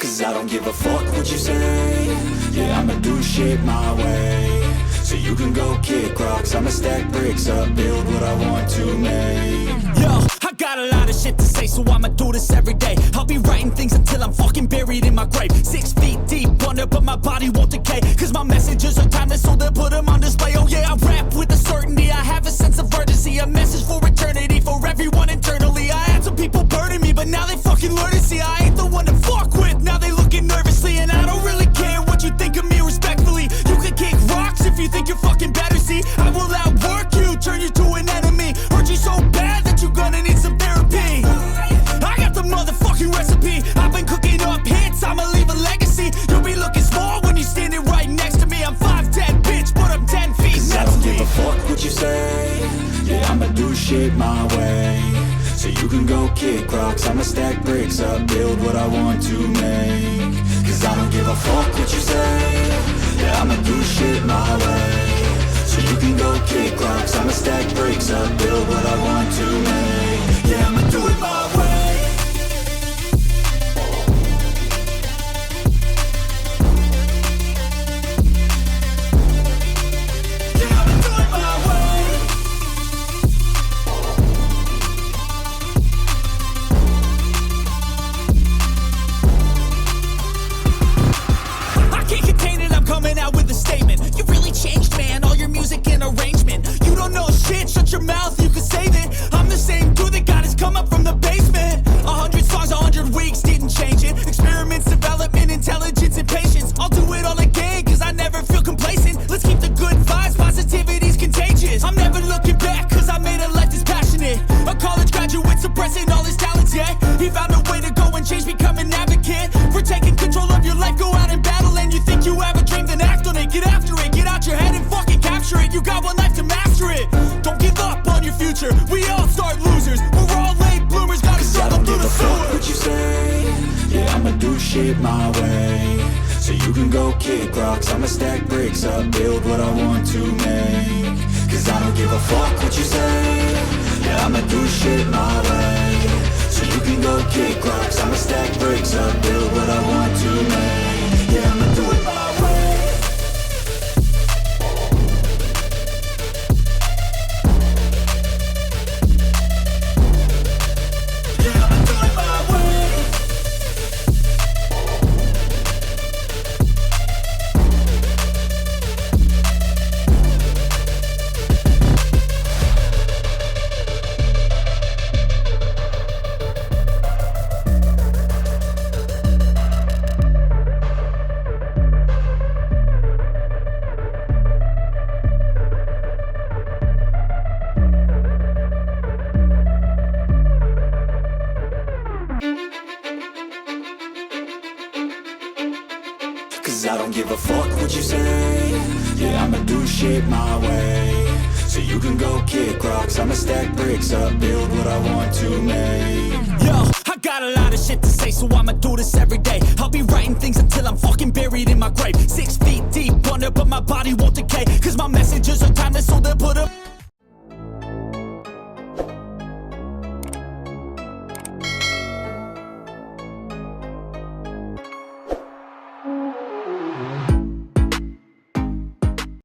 Cause I don't give a fuck what you say. Yeah, I'ma do shit my way. So you can go kick rocks, I'ma stack bricks up, build what I want to make. Yo, I got a lot of shit to say, so I'ma do this every day. I'll be writing things until I'm fucking buried in my grave. 6 feet deep under, but my body won't decay. Cause my messages are timeless, so they'll put them on display. Oh yeah, I rap with a certainty, I have a sense of urgency. A message for eternity, for everyone internally. I had some people burning me, but now they fucking learn to see I ain't the one to fuck with, now they looking nervously. And I don't really care what you think of me respectfully. You can kick rocks if you think you're fucking better, see. I will outwork you, turn you to an enemy. Hurt you so bad that you're gonna need some therapy. I got the motherfucking recipe. I've been cooking up hits, I'ma leave a legacy. You'll be looking small when you're standing right next to me. I'm 5'10", bitch, but I'm 10 feet. Cause I don't give a fuck what you say. Yeah, I'ma do shit my way. So you can go kick rocks, I'ma stack bricks up, build what I want to make. Cause I don't give a fuck what you say. Yeah, I'ma do shit my way. So you can go kick rocks, I'ma stack bricks up, build what I want to make. Yeah, I'ma do it my way. Shut your mouth, you can save it. I'm the same dude that got his come up from the basement. 100 songs, 100 weeks, didn't change it. Experiments, development, intelligence, and patience. I'll do it all again, cause I never feel complacent. Let's keep the good vibes, positivity's contagious. I'm never looking back, cause I made a life that's passionate. A college graduate suppressing all his talents, yeah. He found a way to go and change, become an advocate. For taking control of your life, go out and battle. And you think you have a dream, then act on it. Get after it, get out your head and fucking capture it. You got one life to master it. Don't give up on your future, we all start losers. We're all late bloomers, gotta struggle through the sewer. What you say? Yeah, I'ma do shit my way. So you can go kick rocks, I'ma stack bricks up, build what I want to make. Cause I don't give a fuck what you say. Yeah, I'ma do shit my way. So you can go kick rocks, I'ma stack bricks up, build what I want to make. Yeah, I'ma do it my way. Cause I don't give a fuck what you say. Yeah, I'ma do shit my way. So you can go kick rocks, I'ma stack bricks up, build what I want to make. Yo, I got a lot of shit to say, so I'ma do this every day. I'll be writing things until I'm fucking buried in my grave. 6 feet deep under, but my body won't decay. Cause my messages are timeless, so they'll put up